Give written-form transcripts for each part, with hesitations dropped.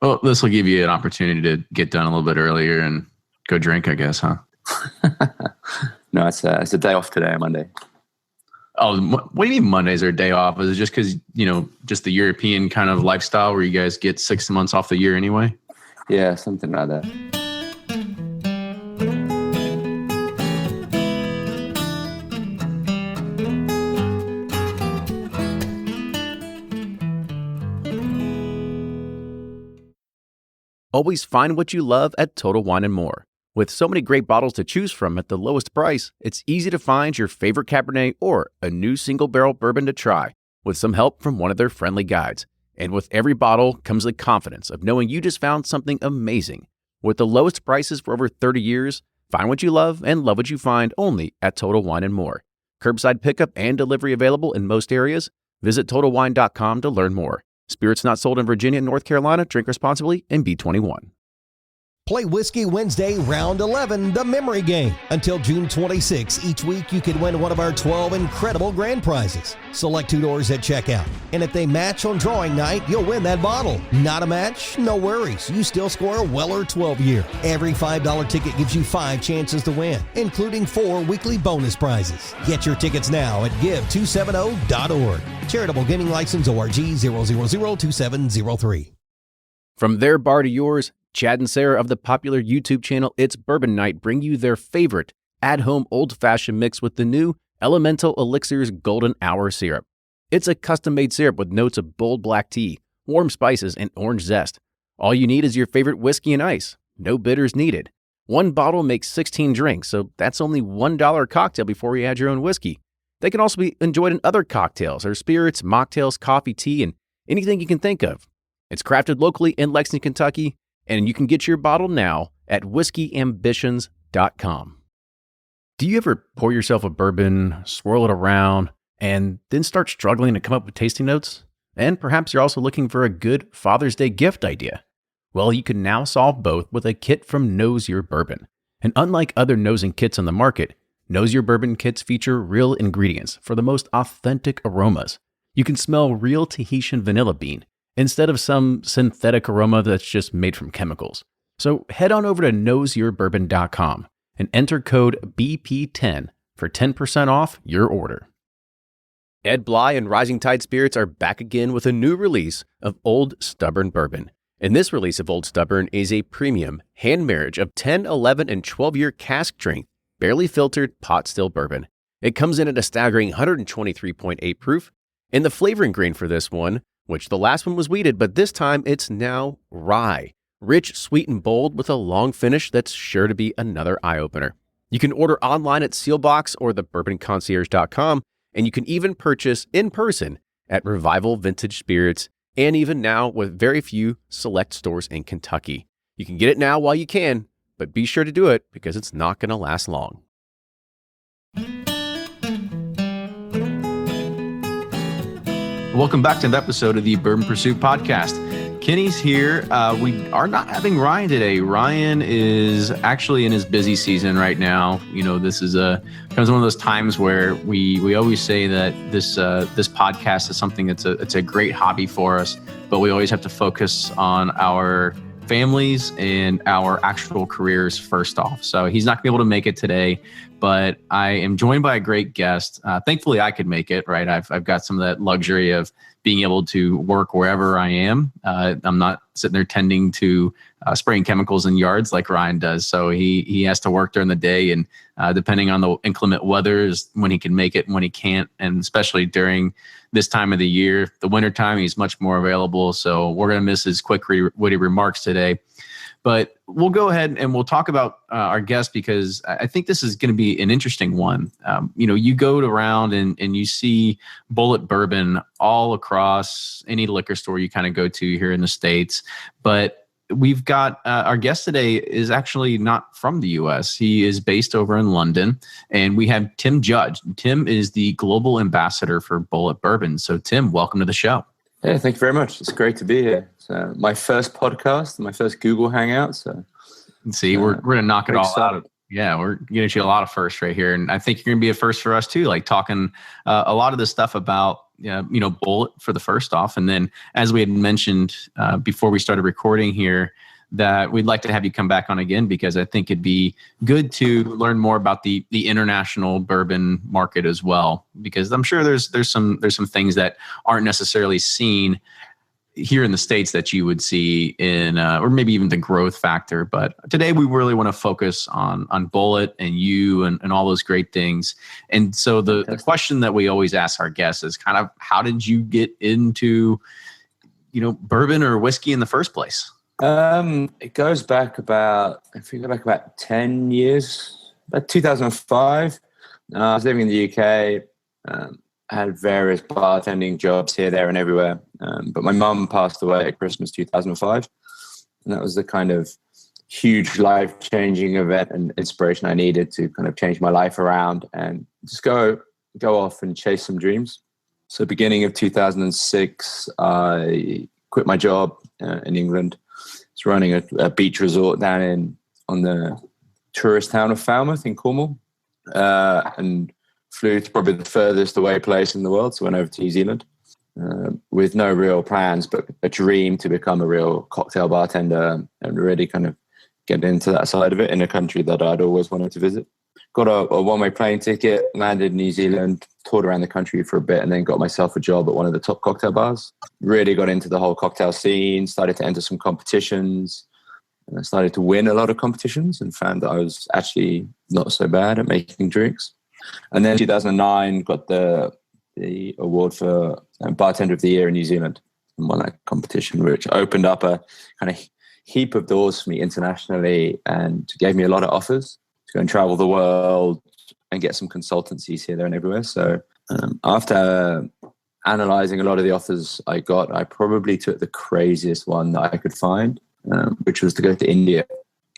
Well, this will give you an opportunity to get done a little bit earlier and go drink, I guess, huh? No, it's a day off today, Monday. Oh, what do you mean Mondays are a day off? Is it just because, just the European kind of lifestyle where you guys get 6 months off the year anyway? Yeah, something like that. Always find what you love at Total Wine & More. With so many great bottles to choose from at the lowest price, it's easy to find your favorite Cabernet or a new single-barrel bourbon to try with some help from one of their friendly guides. And with every bottle comes the confidence of knowing you just found something amazing. With the lowest prices for over 30 years, find what you love and love what you find only at Total Wine & More. Curbside pickup and delivery available in most areas. Visit TotalWine.com to learn more. Spirits not sold in Virginia and North Carolina. Drink responsibly and be 21. Play Whiskey Wednesday, Round 11, the memory game. Until June 26, each week you can win one of our 12 incredible grand prizes. Select 2 doors at checkout. And if they match on drawing night, you'll win that bottle. Not a match? No worries. You still score a Weller 12-year. Every $5 ticket gives you 5 chances to win, including 4 weekly bonus prizes. Get your tickets now at give270.org. Charitable Gaming License ORG 0002703. From their bar to yours, Chad and Sarah of the popular YouTube channel It's Bourbon Night bring you their favorite at-home old-fashioned mix with the new Elemental Elixir's Golden Hour Syrup. It's a custom-made syrup with notes of bold black tea, warm spices, and orange zest. All you need is your favorite whiskey and ice. No bitters needed. One bottle makes 16 drinks, so that's only $1 a cocktail before you add your own whiskey. They can also be enjoyed in other cocktails or spirits, mocktails, coffee, tea, and anything you can think of. It's crafted locally in Lexington, Kentucky, and you can get your bottle now at whiskeyambitions.com. Do you ever pour yourself a bourbon, swirl it around, and then start struggling to come up with tasting notes? And perhaps you're also looking for a good Father's Day gift idea. Well, you can now solve both with a kit from Knows Your Bourbon. And unlike other nosing kits on the market, Knows Your Bourbon kits feature real ingredients for the most authentic aromas. You can smell real Tahitian vanilla bean instead of some synthetic aroma that's just made from chemicals. So head on over to knowsyourbourbon.com and enter code BP10 for 10% off your order. Ed Bly and Rising Tide Spirits are back again with a new release of Old Stubborn Bourbon. And this release of Old Stubborn is a premium hand marriage of 10, 11, and 12-year cask strength, barely filtered pot still bourbon. It comes in at a staggering 123.8 proof, and the flavoring grain for this one, which the last one was wheated, but this time it's now rye. Rich, sweet, and bold with a long finish that's sure to be another eye-opener. You can order online at Sealbox or thebourbonconcierge.com, and you can even purchase in person at Revival Vintage Spirits, and even now with very few select stores in Kentucky. You can get it now while you can, but be sure to do it because it's not going to last long. Welcome back to another episode of the Bourbon Pursuit Podcast. Kenny's here. We are not having Ryan today. Ryan is actually in his busy season right now. This is comes one of those times where we always say that this podcast is something it's a great hobby for us, but we always have to focus on our families and our actual careers first off. So he's not going to be able to make it today, but I am joined by a great guest. Thankfully, I could make it, right? I've got some of that luxury of being able to work wherever I am. I'm not sitting there tending to spraying chemicals in yards like Ryan does. So he has to work during the day, and depending on the inclement weather is when he can make it and when he can't. And especially during this time of the year, the wintertime, he's much more available. So we're going to miss his quick witty remarks today. But we'll go ahead and we'll talk about our guest, because I think this is going to be an interesting one. You go around and you see Bulleit bourbon all across any liquor store you kind of go to here in the States. But we've got our guest today is actually not from the U.S. He is based over in London, and we have Tim Judge. Tim is the global ambassador for Bulleit bourbon. So Tim, welcome to the show. Yeah, thank you very much. It's great to be here. It's my first podcast, my first Google Hangout. So see, we're going to knock it all out. Yeah, we're getting you a lot of firsts right here, and I think you're going to be a first for us too. Like talking a lot of this stuff about Bulleit for the first off, and then as we had mentioned before we started recording here, that we'd like to have you come back on again because I think it'd be good to learn more about the international bourbon market as well. Because I'm sure there's some things that aren't necessarily seen here in the States that you would see in, or maybe even the growth factor. But today we really want to focus on Bulleit and you and all those great things. And so the question that we always ask our guests is kind of, how did you get into, bourbon or whiskey in the first place? It goes back about 10 years, about 2005. I was living in the UK. I had various bartending jobs here, there, and everywhere. But my mum passed away at Christmas 2005. And that was the kind of huge life-changing event and inspiration I needed to kind of change my life around and just go off and chase some dreams. So beginning of 2006, I quit my job in England. I was running a beach resort down on the tourist town of Falmouth in Cornwall. And flew to probably the furthest away place in the world. So went over to New Zealand with no real plans, but a dream to become a real cocktail bartender and really kind of get into that side of it in a country that I'd always wanted to visit. Got a one-way plane ticket, landed in New Zealand, toured around the country for a bit, and then got myself a job at one of the top cocktail bars. Really got into the whole cocktail scene, started to enter some competitions, and I started to win a lot of competitions and found that I was actually not so bad at making drinks. And then 2009 got the award for Bartender of the Year in New Zealand and won that competition, which opened up a kind of heap of doors for me internationally and gave me a lot of offers to go and travel the world and get some consultancies here, there, and everywhere. So after analyzing a lot of the offers I got, I probably took the craziest one that I could find, which was to go to India.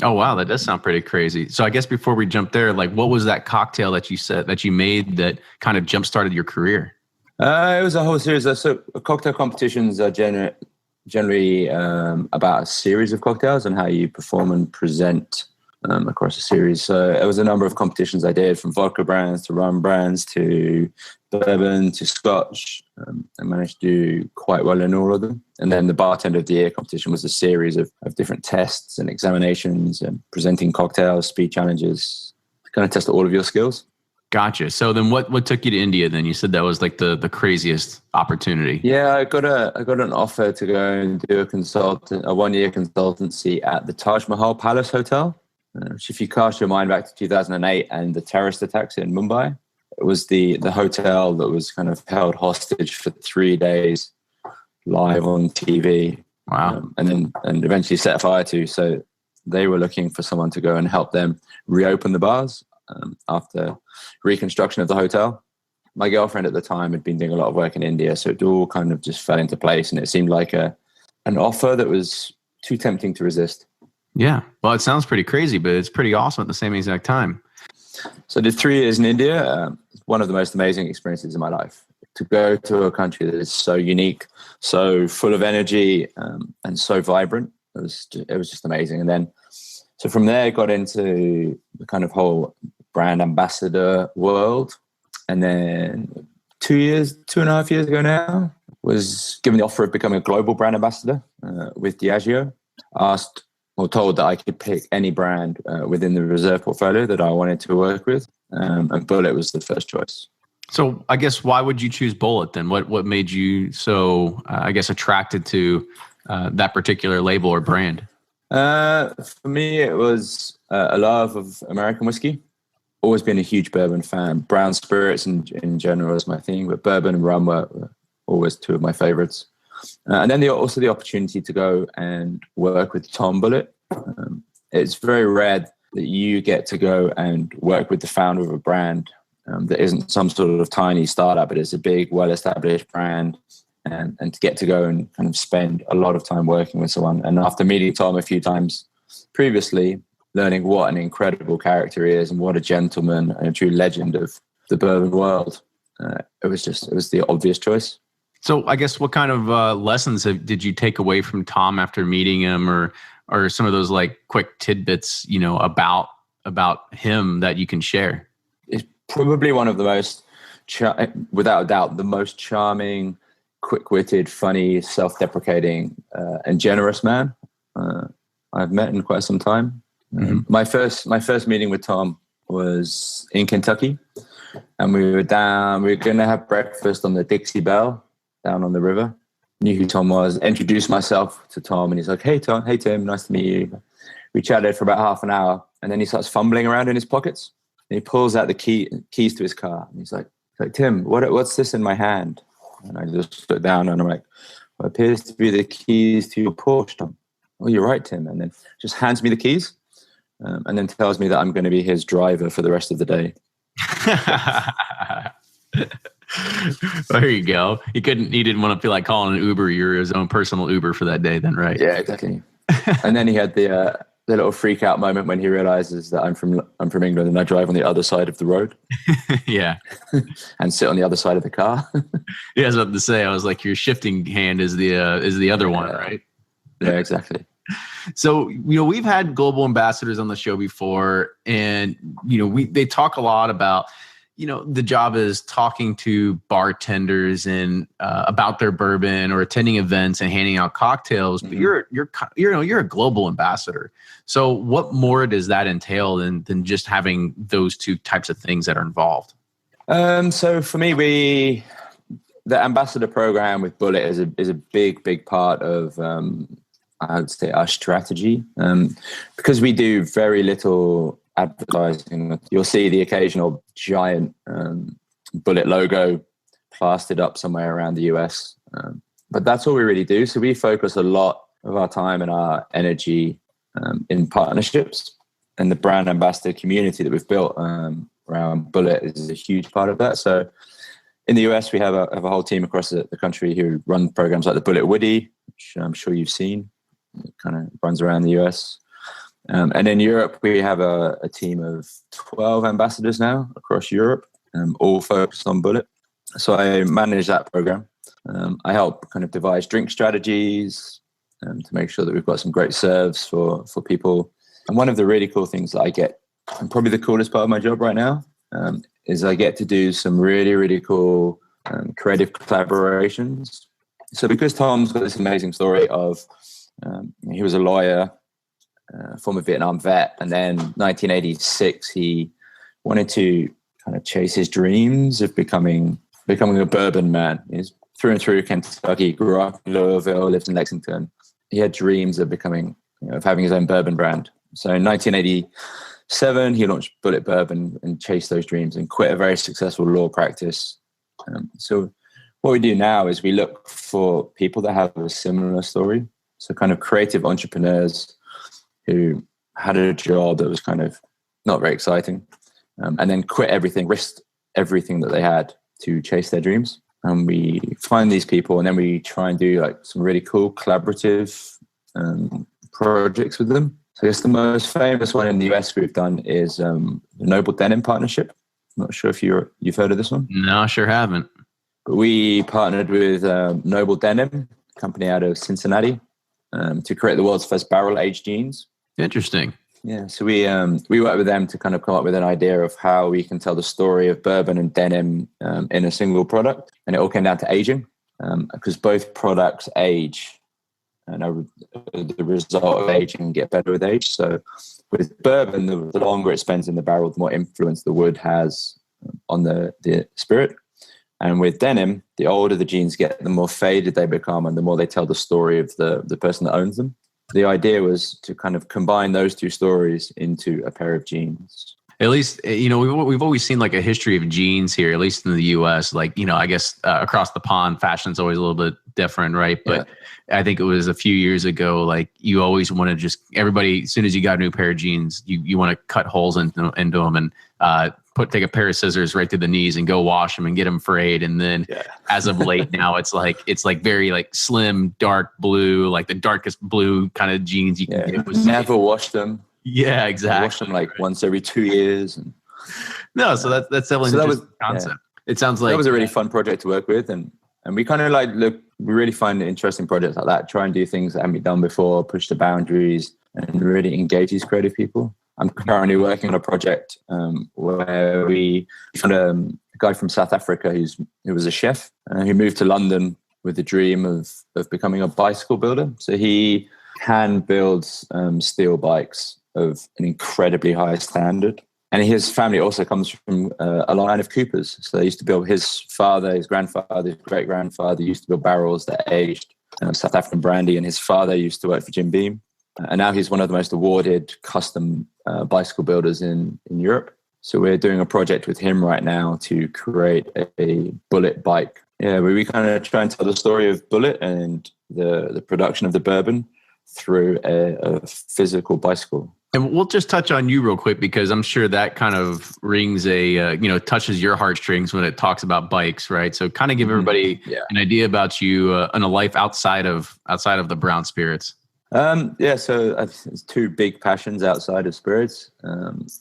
Oh, wow. That does sound pretty crazy. So I guess before we jump there, like what was that cocktail that you said that you made that kind of jump-started your career? It was a whole series. So cocktail competitions are generally about a series of cocktails and how you perform and present across a series. So it was a number of competitions I did, from vodka brands to rum brands to bourbon to scotch. I managed to do quite well in all of them. And then the Bartender of the Year competition was a series of different tests and examinations and presenting cocktails, speed challenges, to kind of test all of your skills. Gotcha. So then what took you to India then? You said that was like the craziest opportunity. Yeah, I got an offer to go and do a 1-year consultancy at the Taj Mahal Palace Hotel. Which, if you cast your mind back to 2008 and the terrorist attacks in Mumbai, it was the hotel that was kind of held hostage for 3 days live on TV. Wow. And eventually set fire to. So they were looking for someone to go and help them reopen the bars after reconstruction of the hotel. My girlfriend at the time had been doing a lot of work in India, so it all kind of just fell into place, and it seemed like an offer that was too tempting to resist. Yeah. Well, it sounds pretty crazy, but it's pretty awesome at the same exact time. So I did 3 years in India. One of the most amazing experiences in my life. To go to a country that is so unique, so full of energy, and so vibrant. It was just amazing. And then, so from there, I got into the kind of whole brand ambassador world. And then 2.5 years ago now, was given the offer of becoming a global brand ambassador with Diageo. Told that I could pick any brand within the reserve portfolio that I wanted to work with, and Bulleit was the first choice. So I guess why would you choose Bulleit then? What made you so, attracted to that particular label or brand? For me, it was a love of American whiskey. Always been a huge bourbon fan. Brown spirits in general is my thing, but bourbon and rum were always two of my favorites. And then also the opportunity to go and work with Tom Bulleit. It's very rare that you get to go and work with the founder of a brand that isn't some sort of tiny startup, but it's a big, well-established brand. And to get to go and kind of spend a lot of time working with someone. And after meeting Tom a few times previously, learning what an incredible character he is and what a gentleman and a true legend of the bourbon world, it was the obvious choice. So I guess what kind of lessons did you take away from Tom after meeting him, or some of those like quick tidbits, about about him that you can share? It's probably one of the most, without a doubt, the most charming, quick-witted, funny, self-deprecating, and generous man I've met in quite some time. My first meeting with Tom was in Kentucky, and we were going to have breakfast on the Dixie Belle down on the river. Knew who Tom was, introduced myself to Tom, and he's like, "Hey Tom, hey Tim, nice to meet you." We chatted for about half an hour, and then he starts fumbling around in his pockets, and he pulls out the keys to his car, and he's like, "Tim, what's this in my hand?" And I just look down, and I'm like, "Well, it appears to be the keys to your Porsche, Tom." "Oh, you're right, Tim." And then just hands me the keys, and then tells me that I'm going to be his driver for the rest of the day. There you go. He didn't want to feel like calling an Uber. You're his own personal Uber for that day then, right? Yeah, exactly. And then he had the little freak out moment when he realizes that I'm from England and I drive on the other side of the road. Yeah. And sit on the other side of the car. Yeah, I was about to say, I was like, your shifting hand is the other one, right? Yeah, exactly. So, we've had global ambassadors on the show before, and, they talk a lot about, the job is talking to bartenders and about their bourbon or attending events and handing out cocktails. But you're a global ambassador. So what more does that entail than just having those two types of things that are involved? So for me, the ambassador program with Bulleit is a big part of, I would say, our strategy, because we do very little advertising. You'll see the occasional giant Bulleit logo plastered up somewhere around the US, but that's all we really do. So we focus a lot of our time and our energy in partnerships, and the brand ambassador community that we've built around Bulleit is a huge part of that. So in the US, we have a whole team across the country who run programs like the Bulleit Woody, which I'm sure you've seen. It kind of runs around the US. And in Europe, we have a team of 12 ambassadors now across Europe, all focused on Bulleit. So I manage that program. I help kind of devise drink strategies to make sure that we've got some great serves for people. And one of the really cool things that I get, and probably the coolest part of my job right now, is I get to do some really, really cool creative collaborations. So because Tom's got this amazing story of he was a lawyer, former Vietnam vet, and then 1986 he wanted to kind of chase his dreams of becoming a bourbon man. He's through and through Kentucky, grew up in Louisville, lived in Lexington. He had dreams of of having his own bourbon brand. So in 1987 he launched Bulleit Bourbon and chased those dreams and quit a very successful law practice. So what we do now is we look for people that have a similar story. So kind of creative entrepreneurs who had a job that was kind of not very exciting, and then quit everything, risked everything that they had to chase their dreams. And we find these people, and then we try and do like some really cool collaborative projects with them. So I guess the most famous one in the US we've done is the Noble Denim partnership. I'm not sure if you've heard of this one. No, sure haven't. But we partnered with Noble Denim, a company out of Cincinnati, to create the world's first barrel-aged jeans. Interesting. Yeah, so we worked with them to kind of come up with an idea of how we can tell the story of bourbon and denim in a single product, and it all came down to aging, because both products age, and the result of aging get better with age. So with bourbon, the longer it spends in the barrel, the more influence the wood has on the spirit. And with denim, the older the jeans get, the more faded they become, and the more they tell the story of the person that owns them. The idea was to kind of combine those two stories into a pair of jeans. At least, we've always seen like a history of jeans here, at least in the US. Like, I guess across the pond, fashion's always a little bit different, right? But yeah. I think it was a few years ago, like you always want to just, everybody, as soon as you got a new pair of jeans, you want to cut holes into them and take a pair of scissors right to the knees and go wash them and get them frayed. And then as of late now, it's like very like slim, dark blue, like the darkest blue kind of jeans you can get. Never wash them. Yeah, exactly. Wash them like once every 2 years. And no, so that's definitely an interesting concept. Yeah. It sounds like that was a really fun project to work with, and we kind of we really find interesting projects like that. Try and do things that haven't been done before, push the boundaries, and really engage these creative people. I'm currently working on a project where we found a guy from South Africa who was a chef who moved to London with the dream of becoming a bicycle builder. So he hand builds steel bikes of an incredibly high standard. And his family also comes from a line of Coopers. So they used to build, his father, his grandfather, his great-grandfather used to build barrels that aged South African brandy. And his father used to work for Jim Beam. And now he's one of the most awarded custom bicycle builders in Europe. So we're doing a project with him right now to create a Bulleit bike. Yeah, where we kind of try and tell the story of Bulleit and the production of the bourbon through a physical bicycle. And we'll just touch on you real quick, because I'm sure that kind of rings touches your heartstrings when it talks about bikes, right? So kind of give everybody an idea about you and a life outside of the brown spirits. So there's two big passions outside of spirits,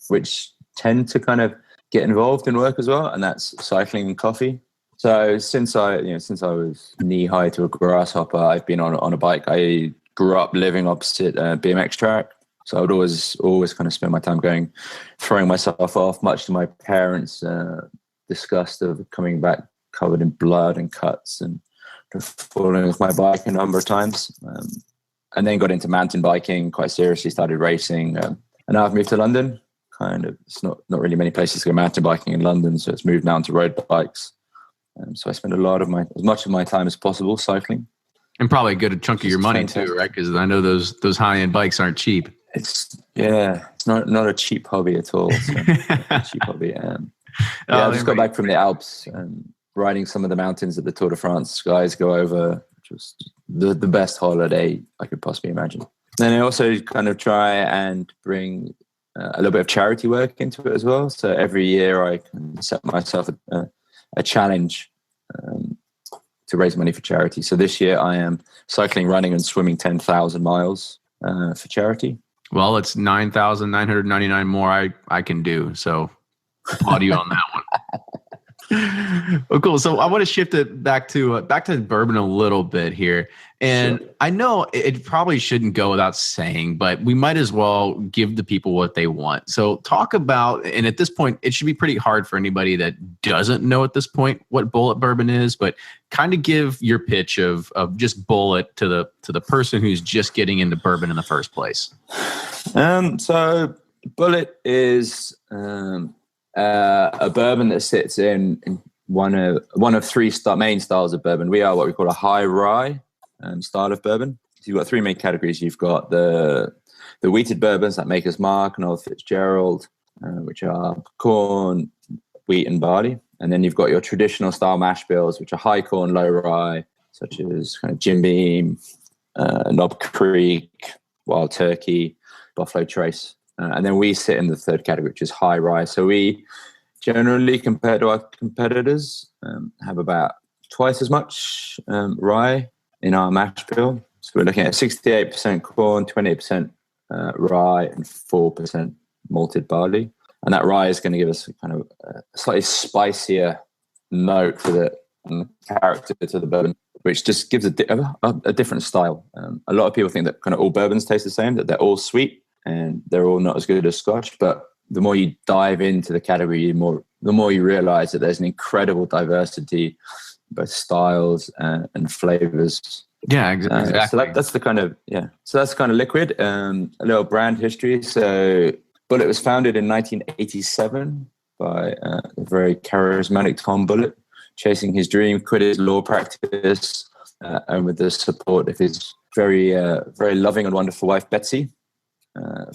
which tend to kind of get involved in work as well, and that's cycling and coffee. So since I was knee high to a grasshopper, I've been on a bike. I grew up living opposite a BMX track. So I would always kind of spend my time throwing myself off, much to my parents' disgust of coming back covered in blood and cuts and falling off my bike a number of times. And then got into mountain biking quite seriously, started racing. And now I've moved to London. It's not really many places to go mountain biking in London, so it's moved now to road bikes. So I spend as much of my time as possible cycling. And probably a good chunk of your money too, right? Because I know those high-end bikes aren't cheap. It's not a cheap hobby at all. So a cheap hobby. I just got back from the Alps and riding some of the mountains that the Tour de France guys go over, which was the best holiday I could possibly imagine. Then I also kind of try and bring a little bit of charity work into it as well. So every year I can set myself a challenge to raise money for charity. So this year I am cycling, running, and swimming 10,000 miles for charity. Well, it's 9,999 more I can do. So applaud you on that one. Well, cool. So I want to shift it back to bourbon a little bit here. And sure. I know it probably shouldn't go without saying, but we might as well give the people what they want. So talk about, and at this point, it should be pretty hard for anybody that doesn't know at this point what Bulleit bourbon is, but kind of give your pitch of just Bulleit to the person who's just getting into bourbon in the first place. So Bulleit is a bourbon that sits in one of three main styles of bourbon. We are what we call a high rye style of bourbon. So you've got three main categories. You've got the wheated bourbons like Maker's Mark and Old Fitzgerald, which are corn, wheat, and barley. And then you've got your traditional style mash bills, which are high corn, low rye, such as kind of Jim Beam, Knob Creek, Wild Turkey, Buffalo Trace. And then we sit in the third category, which is high rye. So we generally, compared to our competitors, have about twice as much rye in our mash bill. So we're looking at 68% corn, 28% rye, and 4% malted barley. And that rye is going to give us kind of a slightly spicier note for the character to the bourbon, which just gives a different style. A lot of people think that kind of all bourbons taste the same, that they're all sweet and they're all not as good as Scotch. But the more you dive into the category, the more you realize that there's an incredible diversity, both styles and flavors. Yeah, exactly. So that's the kind of So that's kind of liquid. A little brand history. So Bulleit was founded in 1987 by a very charismatic Tom Bulleit, chasing his dream, quit his law practice, and with the support of his very loving and wonderful wife Betsy,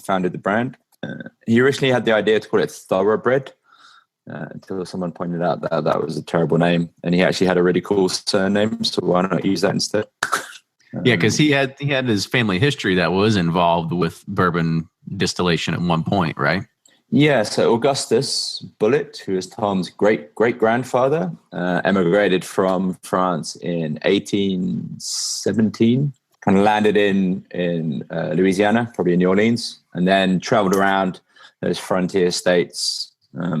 founded the brand. He originally had the idea to call it Thoroughbred, until someone pointed out that was a terrible name, and he actually had a really cool surname, so why not use that instead? Yeah, because he had his family history that was involved with bourbon distillation at one point, right? Yeah, so Augustus Bulleit, who is Tom's great-grandfather, emigrated from France in 1817, kind of landed in Louisiana, probably in New Orleans, and then traveled around those frontier states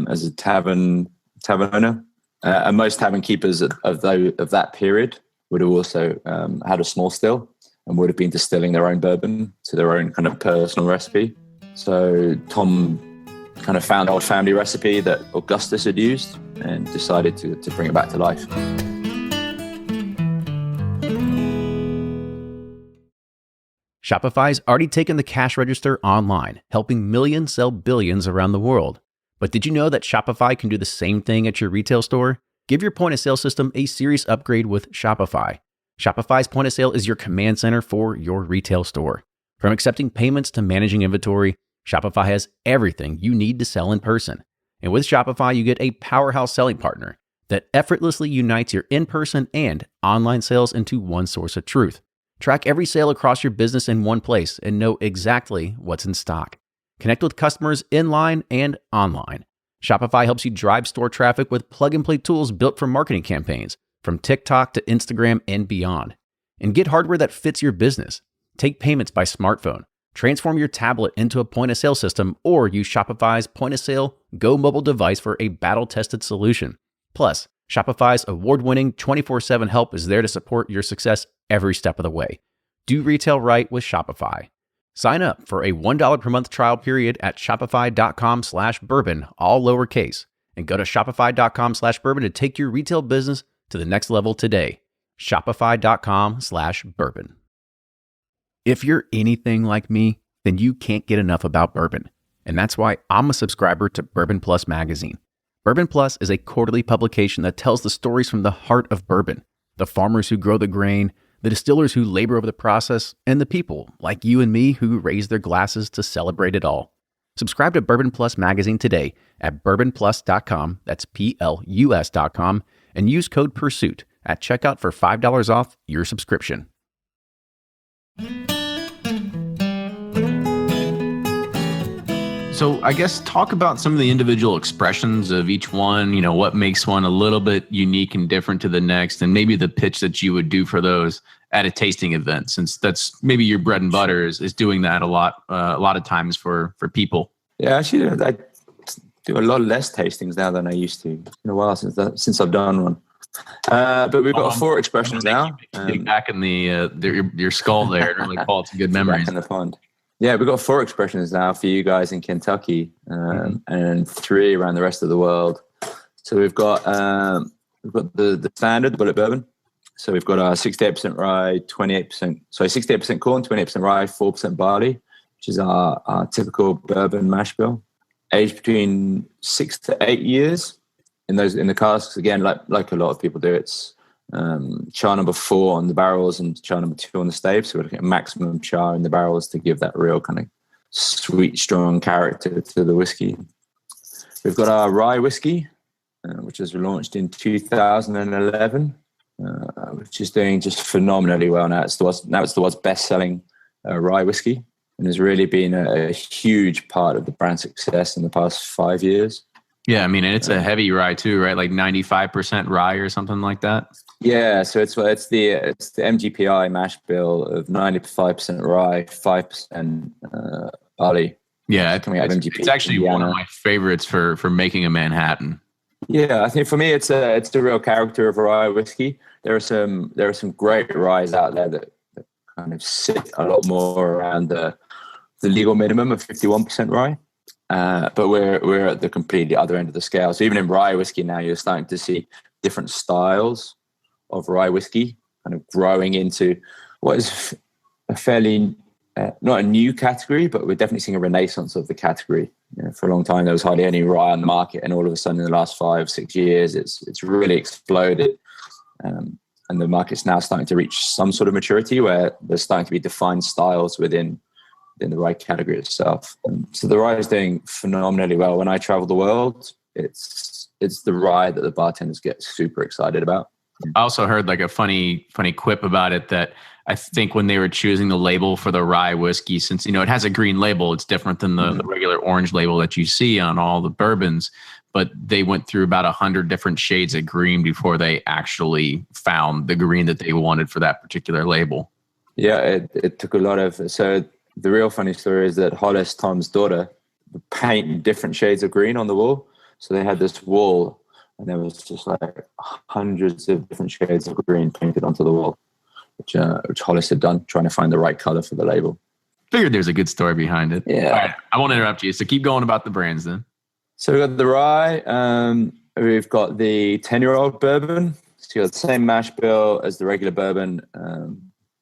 as a tavern owner. And most tavern keepers of that period would have also had a small still and would have been distilling their own bourbon to their own kind of personal recipe. So Tom kind of found an old family recipe that Augustus had used and decided to bring it back to life. Shopify's already taken the cash register online, helping millions sell billions around the world. But did you know that Shopify can do the same thing at your retail store? Give your point of sale system a serious upgrade with Shopify. Shopify's point of sale is your command center for your retail store. From accepting payments to managing inventory, Shopify has everything you need to sell in person. And with Shopify, you get a powerhouse selling partner that effortlessly unites your in-person and online sales into one source of truth. Track every sale across your business in one place and know exactly what's in stock. Connect with customers in-line and online. Shopify helps you drive store traffic with plug-and-play tools built for marketing campaigns, from TikTok to Instagram and beyond. And get hardware that fits your business. Take payments by smartphone. Transform your tablet into a point-of-sale system or use Shopify's point-of-sale Go mobile device for a battle-tested solution. Plus, Shopify's award-winning 24/7 help is there to support your success every step of the way. Do retail right with Shopify. Sign up for a $1 per month trial period at shopify.com/bourbon, all lowercase, and go to shopify.com/bourbon to take your retail business to the next level today. Shopify.com/bourbon. If you're anything like me, then you can't get enough about bourbon. And that's why I'm a subscriber to Bourbon Plus magazine. Bourbon Plus is a quarterly publication that tells the stories from the heart of bourbon, the farmers who grow the grain, the distillers who labor over the process, and the people like you and me who raise their glasses to celebrate it all. Subscribe to Bourbon Plus magazine today at bourbonplus.com, that's PLUS.com, and use code PURSUIT at checkout for $5 off your subscription. So I guess talk about some of the individual expressions of each one, what makes one a little bit unique and different to the next, and maybe the pitch that you would do for those at a tasting event, since that's maybe your bread and butter is doing that a lot of times for people. Yeah, actually, I do a lot less tastings now than I used to. It's been a while since I've done one. But we've got 4 expressions now. Dig back in your skull there and really call it some good memories. Back in the pond. Yeah, we've got 4 expressions now for you guys in Kentucky, and 3 around the rest of the world. So we've got the standard, the Bulleit bourbon. So we've got our 68% rye, 68% corn, 28% rye, 4% barley, which is our typical bourbon mash bill, aged between 6 to 8 years in the casks. Again, like a lot of people do, it's char number 4 on the barrels and char number 2 on the stave. So we're looking at maximum char in the barrels to give that real kind of sweet, strong character to the whiskey. We've got our rye whiskey, which was launched in 2011, which is doing just phenomenally well now. It's the world's best-selling rye whiskey, and has really been a huge part of the brand success in the past 5 years. Yeah, I mean, and it's a heavy rye too, right? Like 95% rye or something like that. Yeah, so it's the MGPI mash bill of 95% rye, 5% barley. Yeah, it's actually one of my favorites for making a Manhattan. Yeah, I think for me it's a real character of rye whiskey. There are some great ryes out there that kind of sit a lot more around the legal minimum of 51% rye. But we're at the completely other end of the scale. So even in rye whiskey now, you're starting to see different styles of rye whiskey kind of growing into what is a fairly not a new category, but we're definitely seeing a renaissance of the category. For a long time, there was hardly any rye on the market, and all of a sudden, in the last 5-6 years, it's really exploded. And the market's now starting to reach some sort of maturity where there's starting to be defined styles within the rye category itself. And so the rye is doing phenomenally well. When I travel the world, it's the rye that the bartenders get super excited about. I also heard like a funny quip about it that I think when they were choosing the label for the rye whiskey, since it has a green label, it's different than the regular orange label that you see on all the bourbons. But they went through about 100 different shades of green before they actually found the green that they wanted for that particular label. Yeah, it took a lot of. So the real funny story is that Hollis, Tom's daughter, painted different shades of green on the wall. So they had this wall, and there was just like hundreds of different shades of green painted onto the wall, which Hollis had done, trying to find the right color for the label. Figured there's a good story behind it. Yeah. All right, I won't interrupt you. So keep going about the brands then. So we've got the rye. We've got the 10-year-old bourbon. So you've got the same mash bill as the regular bourbon,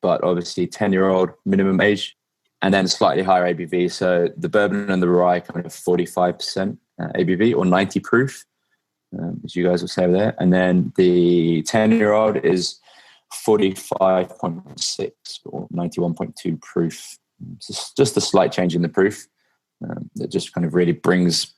but obviously 10-year-old minimum age, and then slightly higher ABV. So the bourbon and the rye come at 45% ABV or 90 proof, as you guys will say over there. And then the 10-year-old is 45.6 or 91.2 proof. It's just a slight change in the proof that just kind of really brings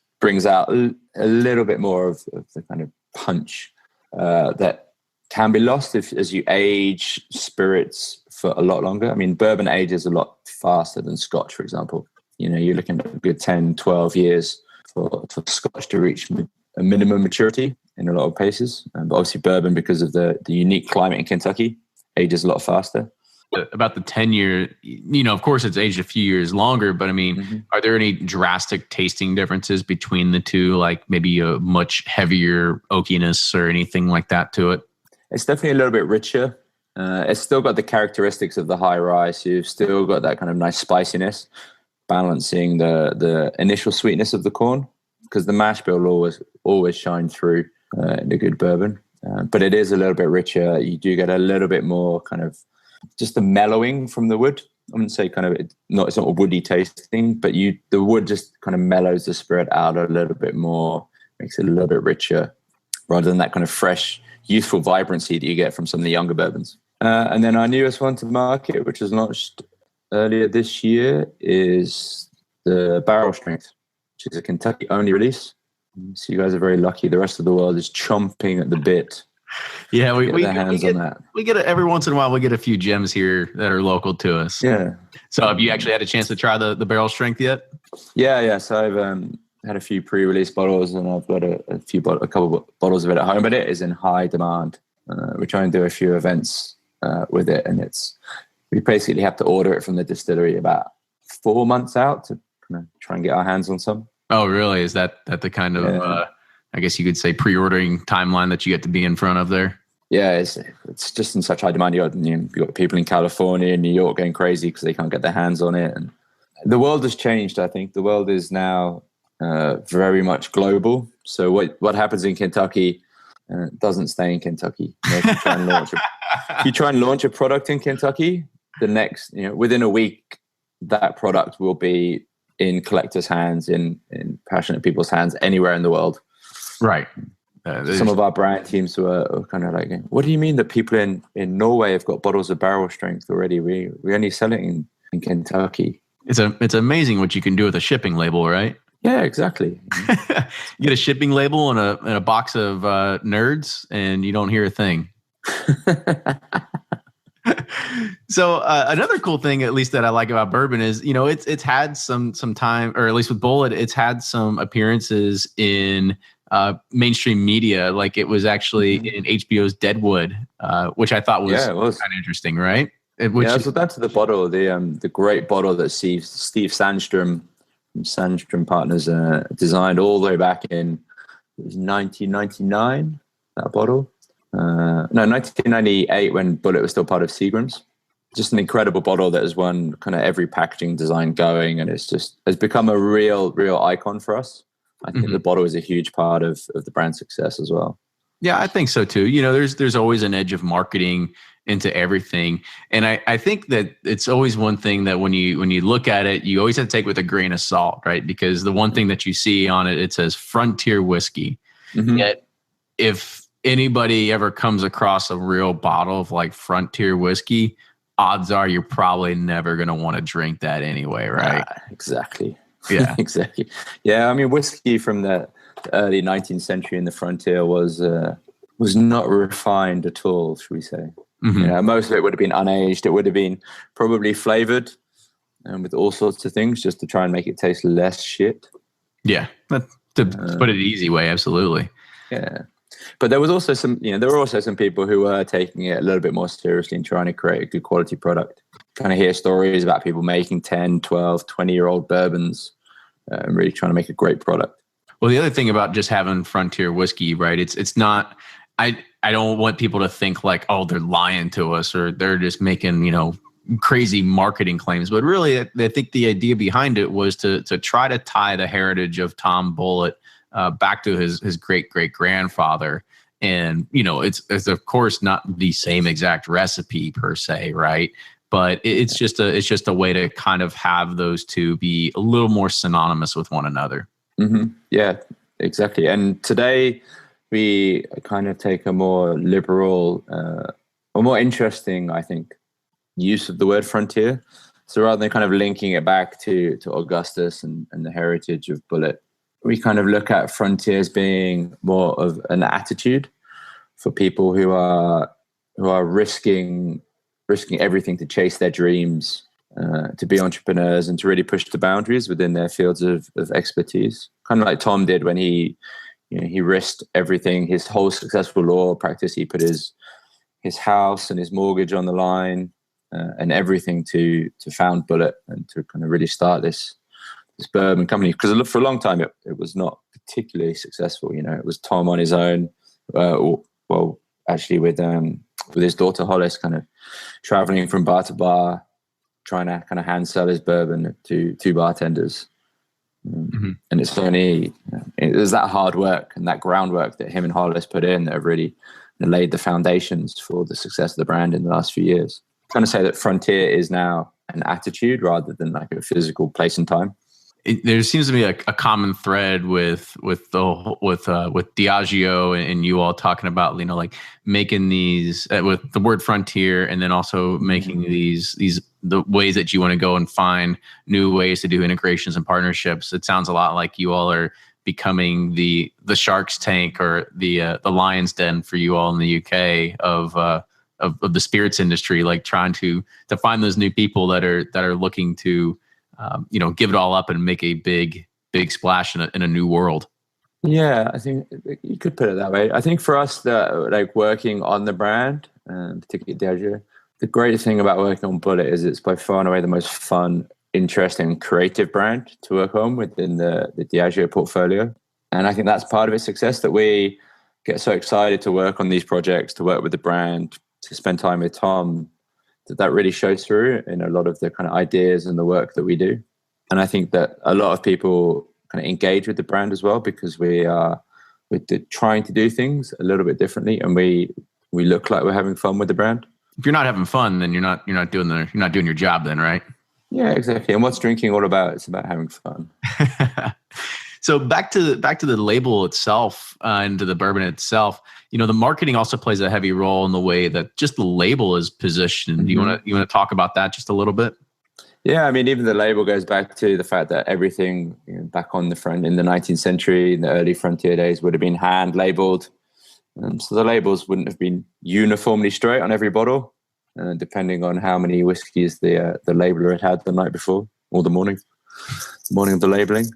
out a little bit more of the kind of punch that can be lost as you age spirits for a lot longer. I mean, bourbon ages a lot faster than Scotch, for example. You know, you're looking at a good 10, 12 years for Scotch to reach a minimum maturity in a lot of places. But obviously bourbon, because of the unique climate in Kentucky, ages a lot faster. About the 10-year, of course it's aged a few years longer, but I mean, are there any drastic tasting differences between the two, like maybe a much heavier oakiness or anything like that to it? It's definitely a little bit richer. It's still got the characteristics of the high rye, so you've still got that kind of nice spiciness, balancing the initial sweetness of the corn, because the mash bill will always shine through in a good bourbon. But it is a little bit richer. You do get a little bit more kind of just the mellowing from the wood. I wouldn't say kind of it's not a woody tasting, but the wood just kind of mellows the spirit out a little bit more, makes it a little bit richer, rather than that kind of fresh, youthful vibrancy that you get from some of the younger bourbons. And then our newest one to market, which was launched earlier this year, is the Barrel Strength, which is a Kentucky only release. So you guys are very lucky. The rest of the world is chomping at the bit. Yeah, we get every once in a while. We get a few gems here that are local to us. Yeah. So have you actually had a chance to try the Barrel Strength yet? Yeah. So I've had a few pre-release bottles, and I've got a couple of bottles of it at home. But it is in high demand. We're trying to do a few events with it, and we basically have to order it from the distillery about 4 months out to kind of try and get our hands on some. Oh, really? Is that the kind of I guess you could say pre-ordering timeline that you get to be in front of there? Yeah, it's just in such high demand. You've got people in California and New York going crazy because they can't get their hands on it. And the world has changed, I think. The world is now very much global. So what happens in Kentucky doesn't stay in Kentucky. If you try and launch a product in Kentucky, the next, within a week, that product will be in collectors' hands, in passionate people's hands, anywhere in the world. Right. Some of our brand teams were kind of like, what do you mean that people in Norway have got bottles of Barrel Strength already? We only sell it in Kentucky. It's amazing what you can do with a shipping label, right? Yeah, exactly. You get a shipping label and a box of nerds, and you don't hear a thing. So another cool thing, at least that I like about bourbon, is it's had some time, or at least with Bulleit, it's had some appearances in mainstream media. Like it was actually in HBO's Deadwood, which I thought was kind of interesting, right? So that's the bottle, the great bottle that Steve Sandstrom from Sandstrom Partners designed all the way back in 1999. That bottle. 1998, when Bulleit was still part of Seagram's. Just an incredible bottle that has won kind of every packaging design going, and has become a real icon for us. I think the bottle is a huge part of the brand success as well. Yeah, I think so too. There's always an edge of marketing into everything, and I think that it's always one thing that when you look at it, you always have to take with a grain of salt, right? Because the one thing that you see on it says Frontier Whiskey. Yet, if anybody ever comes across a real bottle of like Frontier Whiskey, odds are you're probably never going to want to drink that anyway, right? Exactly. Yeah, exactly. Yeah, I mean, whiskey from the early 19th century in the Frontier was not refined at all, should we say? Most of it would have been unaged. It would have been probably flavored with all sorts of things just to try and make it taste less shit. Yeah, to put it easy way, absolutely. Yeah. But there was also there were also some people who were taking it a little bit more seriously and trying to create a good quality product. Kind of hear stories about people making 10, 12, 20-year-old bourbons and really trying to make a great product. Well, the other thing about just having Frontier Whiskey, right? It's not, I don't want people to think like, oh, they're lying to us or they're just making, crazy marketing claims, but really, I think the idea behind it was to try to tie the heritage of Tom Bulleit back to his great grandfather. And it's of course not the same exact recipe per se, right? But it's just a way to kind of have those two be a little more synonymous with one another. Mm-hmm. Yeah, exactly. And today we kind of take a more liberal, or more interesting, I think, use of the word frontier. So rather than kind of linking it back to Augustus and the heritage of Bulleit, we kind of look at frontier as being more of an attitude for people who are risking everything to chase their dreams, to be entrepreneurs and to really push the boundaries within their fields of expertise. Kind of like Tom did when he risked everything, his whole successful law practice. He put his house and his mortgage on the line, and everything to found Bulleit and to kind of really start this bourbon company. Because for a long time it was not particularly successful. It was Tom on his own, actually with his daughter Hollis, kind of traveling from bar to bar, trying to kind of hand sell his bourbon to bartenders. Mm-hmm. And it's only it was that hard work and that groundwork that him and Hollis put in that have really laid the foundations for the success of the brand in the last few years. I'm trying to say that frontier is now an attitude rather than like a physical place and time. There seems to be a common thread with Diageo and you all talking about like making these with the word frontier, and then also making these the ways that you want to go and find new ways to do integrations and partnerships. It sounds a lot like you all are becoming the Shark's Tank or the Lion's Den for you all in the UK of the spirits industry, like trying to find those new people that are looking to give it all up and make a big splash in a new world. Yeah, I think you could put it that way. I think for us, like working on the brand, particularly Diageo, the great thing about working on Bulleit is it's by far and away the most fun, interesting, creative brand to work on within the Diageo portfolio. And I think that's part of its success, that we get so excited to work on these projects, to work with the brand, to spend time with Tom, that really shows through in a lot of the kind of ideas and the work that we do. And I think that a lot of people kind of engage with the brand as well, because we're trying to do things a little bit differently, and we look like we're having fun with the brand. If you're not having fun, then you're not doing your job then, right? Yeah, exactly. And what's drinking all about? It's about having fun. So back to the label itself, and to the bourbon itself. The marketing also plays a heavy role in the way that just the label is positioned. Mm-hmm. You want to talk about that just a little bit? Yeah, I mean, even the label goes back to the fact that everything back on the front in the 19th century, in the early frontier days, would have been hand labeled. So the labels wouldn't have been uniformly straight on every bottle, depending on how many whiskeys the labeler had the night before or the morning of the labeling.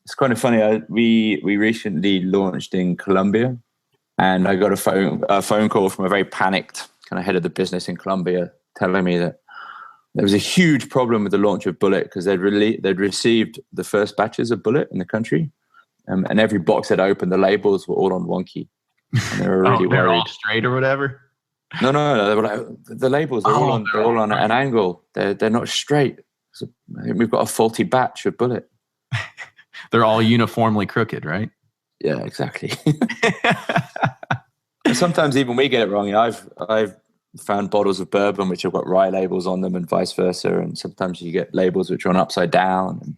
It's kind of funny. We recently launched in Colombia, and I got a phone call from a very panicked kind of head of the business in Colombia, telling me that there was a huge problem with the launch of Bulleit, because they'd received the first batches of Bulleit in the country, and every box they'd opened, the labels were all on wonky, and they were really they're worried. All straight or whatever. No, they were like, the labels are all on an angle. They're not straight. So I think we've got a faulty batch of Bulleit. They're all uniformly crooked, right? Yeah, exactly. Sometimes even we get it wrong. I've found bottles of bourbon which have got rye labels on them, and vice versa. And sometimes you get labels which are on upside down. And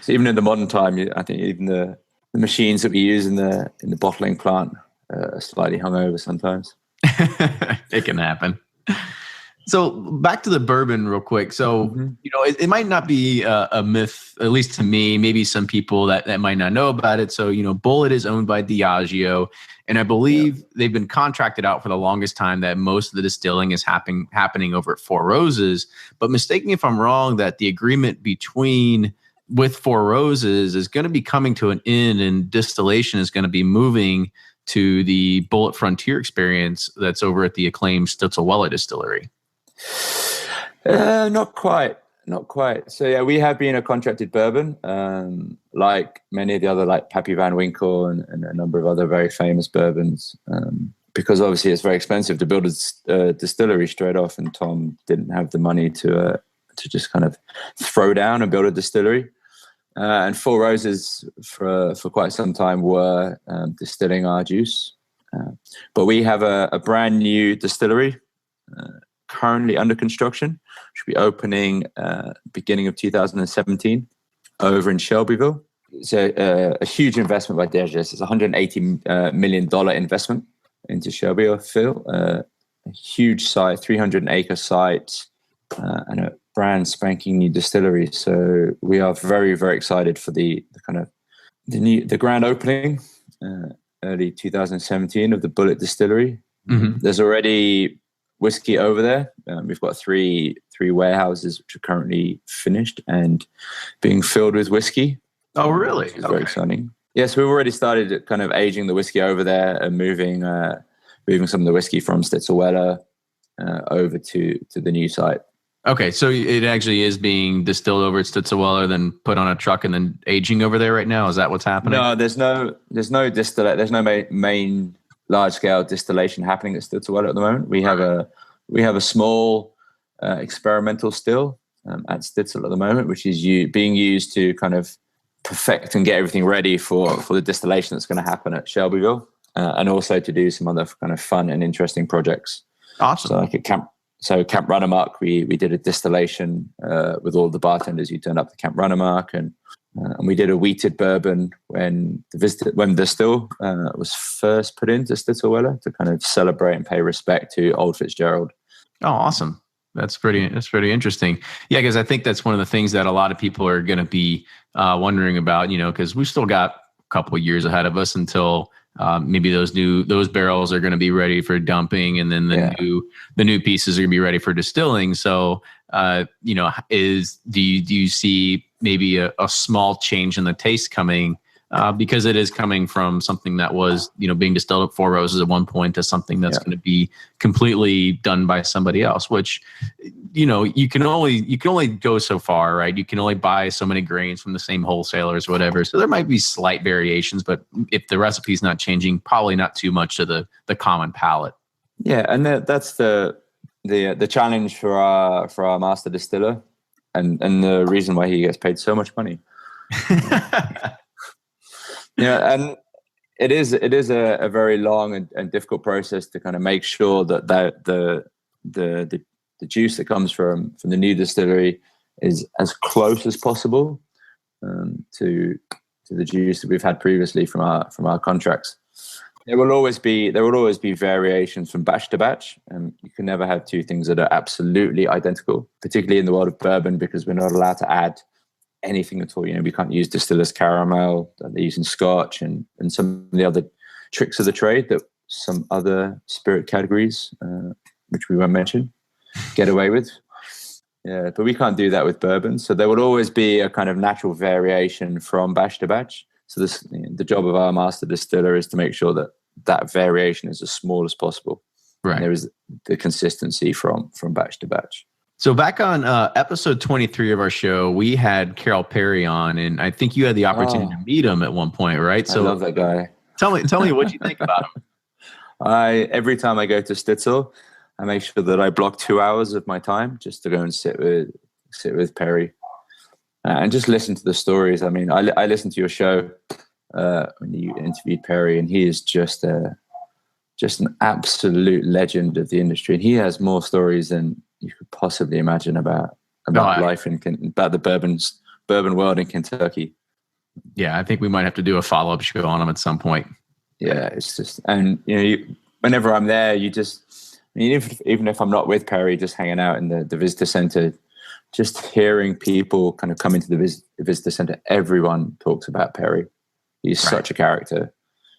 so even in the modern time, I think even the machines that we use in the bottling plant are slightly hungover sometimes. It can happen. So back to the bourbon real quick. So, it might not be a myth, at least to me, maybe some people that might not know about it. So, Bulleit is owned by Diageo, and I believe they've been contracted out for the longest time that most of the distilling is happening over at Four Roses. But mistake me if I'm wrong, that the agreement with Four Roses is going to be coming to an end, and distillation is going to be moving to the Bulleit Frontier experience that's over at the acclaimed Stitzelwella distillery. Not quite. So yeah, we have been a contracted bourbon, like many of the other, like Pappy Van Winkle and a number of other very famous bourbons. because obviously it's very expensive to build a distillery straight off, and Tom didn't have the money to just kind of throw down and build a distillery. And Four Roses for quite some time were distilling our juice. But we have a brand new distillery currently under construction, which will be opening beginning of 2017 over in Shelbyville. It's a huge investment by Diageo. It's a $180 million investment into Shelbyville. A huge site, 300-acre site, and a brand spanking new distillery. So we are very, very excited for the grand opening early 2017 of the Bulleit distillery. Mm-hmm. There's already whiskey over there. We've got three warehouses which are currently finished and being filled with whiskey. Oh, really? Which is very exciting. Yes, we've already started kind of aging the whiskey over there and moving some of the whiskey from Stitzelweller over to the new site. Okay, so it actually is being distilled over at Stitzelweller, then put on a truck and then aging over there right now. Is that what's happening? No, there's no main large scale distillation happening at Stitzelweller at the moment. We have a small experimental still at Stitzel at the moment, which is being used to kind of perfect and get everything ready for the distillation that's going to happen at Shelbyville, and also to do some other kind of fun and interesting projects. Awesome. So like at Camp Runamark, we did a distillation with all the bartenders who turned up to Camp Runamark, and we did a wheated bourbon when the still was first put into Stitzelweller to kind of celebrate and pay respect to Old Fitzgerald. Oh, awesome. That's pretty interesting. Yeah, because I think that's one of the things that a lot of people are going to be wondering about, because we've still got a couple of years ahead of us until maybe those barrels are going to be ready for dumping, and then the new pieces are going to be ready for distilling. So, do you see maybe a small change in the taste coming because it is coming from something that was being distilled at Four Roses at one point to something that's going to be completely done by somebody else, which you can only go so far, right? You can only buy so many grains from the same wholesalers, whatever. So there might be slight variations, but if the recipe's not changing, probably not too much to the common palate. Yeah, and that's the challenge for our master distiller, and the reason why he gets paid so much money. And it is a very long and difficult process to kind of make sure that the juice that comes from the new distillery is as close as possible to the juice that we've had previously from our contracts. There will always be variations from batch to batch, and you can never have two things that are absolutely identical, particularly in the world of bourbon, because we're not allowed to add anything at all. We can't use distiller's caramel that they use in Scotch and some of the other tricks of the trade that some other spirit categories, which we won't mention, get away with. Yeah, but we can't do that with bourbon. So there will always be a kind of natural variation from batch to batch. So the job of our master distiller is to make sure that variation is as small as possible. Right. And there is the consistency from batch to batch. So back on episode 23 of our show, we had Carol Perry on, and I think you had the opportunity to meet him at one point, right? So I love that guy. Tell me what you think about him. Every time I go to Stitzel, I make sure that I block 2 hours of my time just to go and sit with Perry and just listen to the stories. I mean, I listened to your show when you interviewed Perry, and he is just an absolute legend of the industry, and he has more stories than you could possibly imagine about life about the bourbon world in Kentucky. Yeah, I think we might have to do a follow-up show on him at some point. Yeah, it's just, and whenever I'm there, even if I'm not with Perry, just hanging out in the visitor center, just hearing people kind of come into the visitor center, everyone talks about Perry. He's such a character.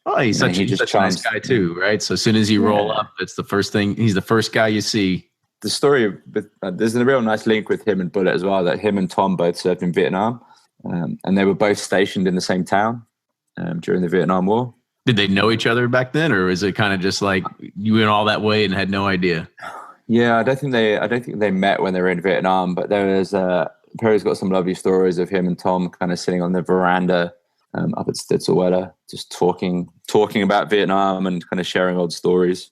Oh, he's such a nice guy too, right? So as soon as you roll up, it's the first thing. He's the first guy you see. The story, there's a real nice link with him and Bulleit as well, that him and Tom both served in Vietnam, and they were both stationed in the same town during the Vietnam War. Did they know each other back then, or is it kind of just like you went all that way and had no idea? Yeah, I don't think they met when they were in Vietnam, but Perry's got some lovely stories of him and Tom kind of sitting on the veranda up at Stitzelwetter, just talking about Vietnam and kind of sharing old stories.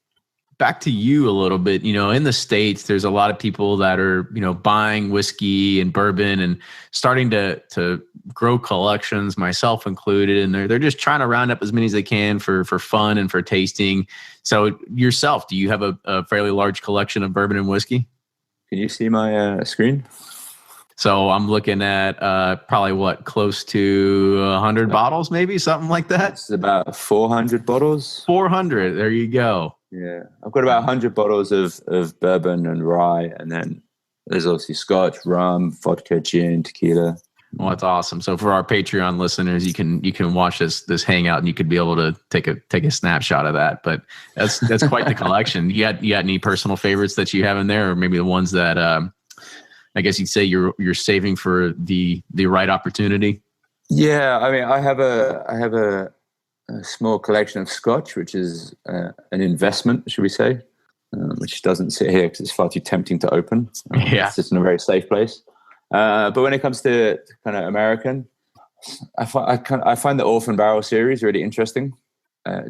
Back to you a little bit, in the States, there's a lot of people that are, buying whiskey and bourbon and starting to grow collections, myself included. And they're just trying to round up as many as they can for fun and for tasting. So yourself, do you have a fairly large collection of bourbon and whiskey? Can you see my screen? So I'm looking at probably close to 100 bottles, maybe something like that. It's about 400 bottles. 400. There you go. Yeah, I've got about 100 bottles of bourbon and rye, and then there's obviously scotch, rum, vodka, gin, tequila. Well, that's awesome. So for our Patreon listeners, you can watch this hangout, and you could be able to take a snapshot of that. But that's quite the collection. You got any personal favorites that you have in there, or maybe the ones that I guess you'd say you're saving for the right opportunity? Yeah, I mean, I have a small collection of scotch, which is an investment, should we say, which doesn't sit here because it's far too tempting to open. Yeah, it sits in a very safe place. But when it comes to kind of American, I find the Orphan Barrel series really interesting,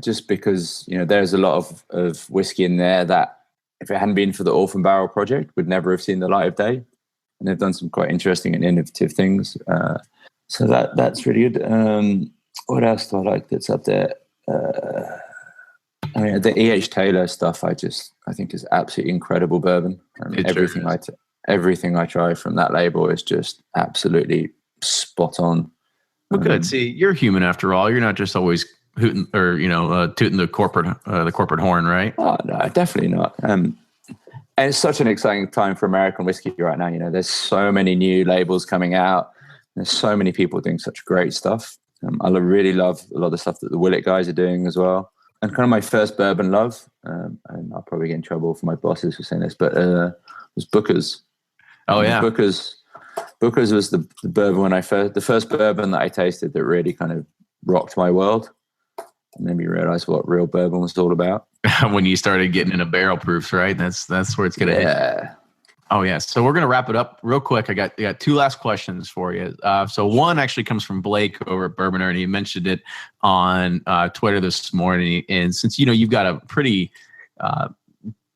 just because there's a lot of whiskey in there that, if it hadn't been for the Orphan Barrel project, would never have seen the light of day. And they've done some quite interesting and innovative things. So that's really good. What else do I like that's up there? I mean, the E.H. Taylor stuff, I think is absolutely incredible bourbon. Everything I try from that label is just absolutely spot on. Well, good. See, you're human after all. You're not just always hooting or tooting the corporate horn, right? Oh no, definitely not. And it's such an exciting time for American whiskey right now. There's so many new labels coming out. There's so many people doing such great stuff. I really love a lot of the stuff that the Bulleit guys are doing as well. And kind of my first bourbon love, and I'll probably get in trouble for my bosses for saying this, but was Booker's. Oh yeah, Booker's was the bourbon the first bourbon that I tasted that really kind of rocked my world. And made me realize what real bourbon was all about. When you started getting into barrel proofs, right? That's where it's gonna hit. Oh yeah. So we're gonna wrap it up real quick. I got two last questions for you. So one actually comes from Blake over at Bourbon, and he mentioned it on Twitter this morning. And since you've got a pretty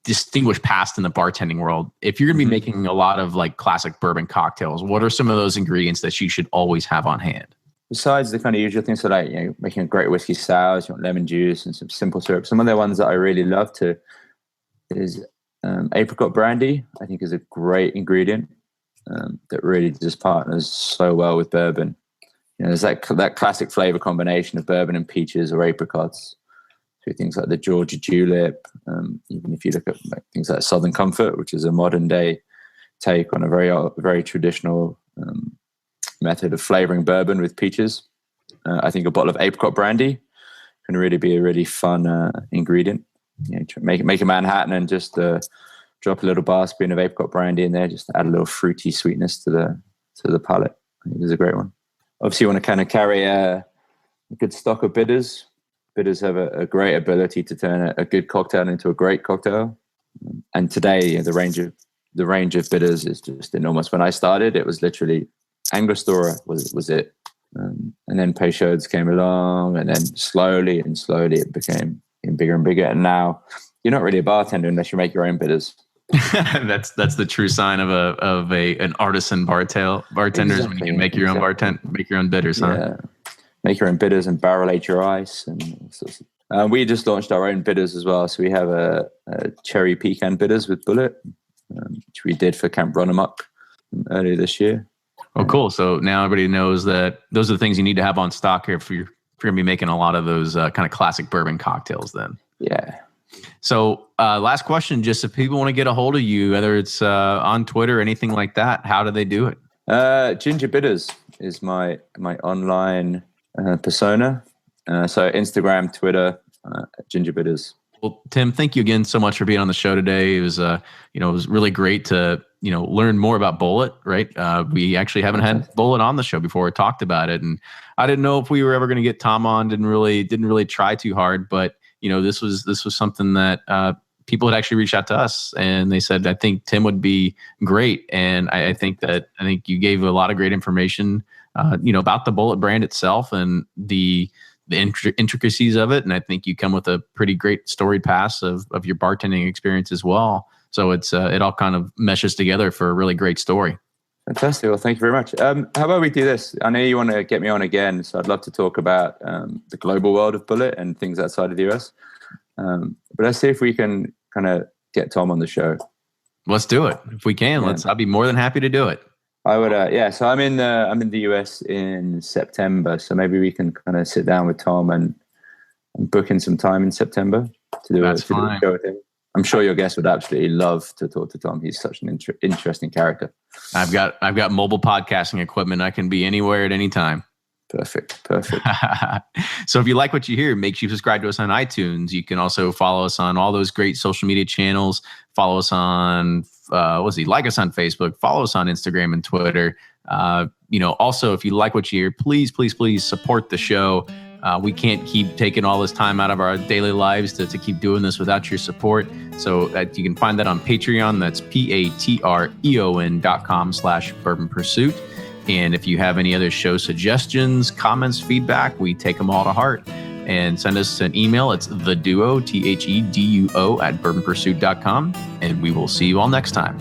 distinguished past in the bartending world, if you're gonna be making a lot of like classic bourbon cocktails, what are some of those ingredients that you should always have on hand? Besides the kind of usual things, so like making a great whiskey sours, you want lemon juice and some simple syrup. Some of the ones that I really love is apricot brandy. I think is a great ingredient that really just partners so well with bourbon. There's that classic flavor combination of bourbon and peaches or apricots. So things like the Georgia julep. Even if you look at things like Southern Comfort, which is a modern day take on a very traditional method of flavoring bourbon with peaches. I think a bottle of apricot brandy can really be a really fun ingredient. Make a Manhattan and just drop a little bar spoon of apricot brandy in there, just to add a little fruity sweetness to the palate. I think it's a great one. Obviously, you want to kind of carry a good stock of bitters. Bitters have a great ability to turn a good cocktail into a great cocktail. And today, the range of bitters is just enormous. When I started, it was literally Angostura was it. And then Peychaud's came along, and then slowly it became bigger and bigger. And now you're not really a bartender unless you make your own bitters. That's the true sign of an artisan bartender, exactly. When you can make your own make your own bitters, huh? Yeah. Make your own bitters and barrel age your ice. And we just launched our own bitters as well. So we have a cherry pecan bitters with Bulleit, which we did for Camp Run Amok earlier this year. Oh, cool. So now everybody knows that those are the things you need to have on stock here if you're going to be making a lot of those kind of classic bourbon cocktails then. Yeah. So last question, just if people want to get a hold of you, whether it's on Twitter or anything like that, how do they do it? Ginger Bitters is my online persona. So Instagram, Twitter, Ginger Bitters. Well, Tim, thank you again so much for being on the show today. It was, it was really great to, learn more about Bulleit, right? We actually haven't had Bulleit on the show before. We talked about it, and I didn't know if we were ever going to get Tom on. Didn't really try too hard, but this was something that people had actually reached out to us and they said, I think Tim would be great. And I think you gave a lot of great information, about the Bulleit brand itself and the intricacies of it. And I think you come with a pretty great storied past of your bartending experience as well. So it all kind of meshes together for a really great story. Fantastic. Well, thank you very much. How about we do this? I know you want to get me on again, so I'd love to talk about the global world of Bulleit and things outside of the US. But let's see if we can kind of get Tom on the show. Let's do it. If we can, I'll be more than happy to do it. I would, So I'm in the US in September, so maybe we can kind of sit down with Tom and book in some time in September to do a show with him. I'm sure your guest would absolutely love to talk to Tom. He's such an interesting character. I've got mobile podcasting equipment. I can be anywhere at any time. Perfect. So if you like what you hear, make sure you subscribe to us on iTunes. You can also follow us on all those great social media channels. Follow us on, like us on Facebook. Follow us on Instagram and Twitter. Also, if you like what you hear, please support the show. We can't keep taking all this time out of our daily lives to keep doing this without your support. So you can find that on Patreon. That's patreon.com/Bourbon Pursuit. And if you have any other show suggestions, comments, feedback, we take them all to heart. And send us an email. It's theduo, THEDUO @bourbonpursuit.com. And we will see you all next time.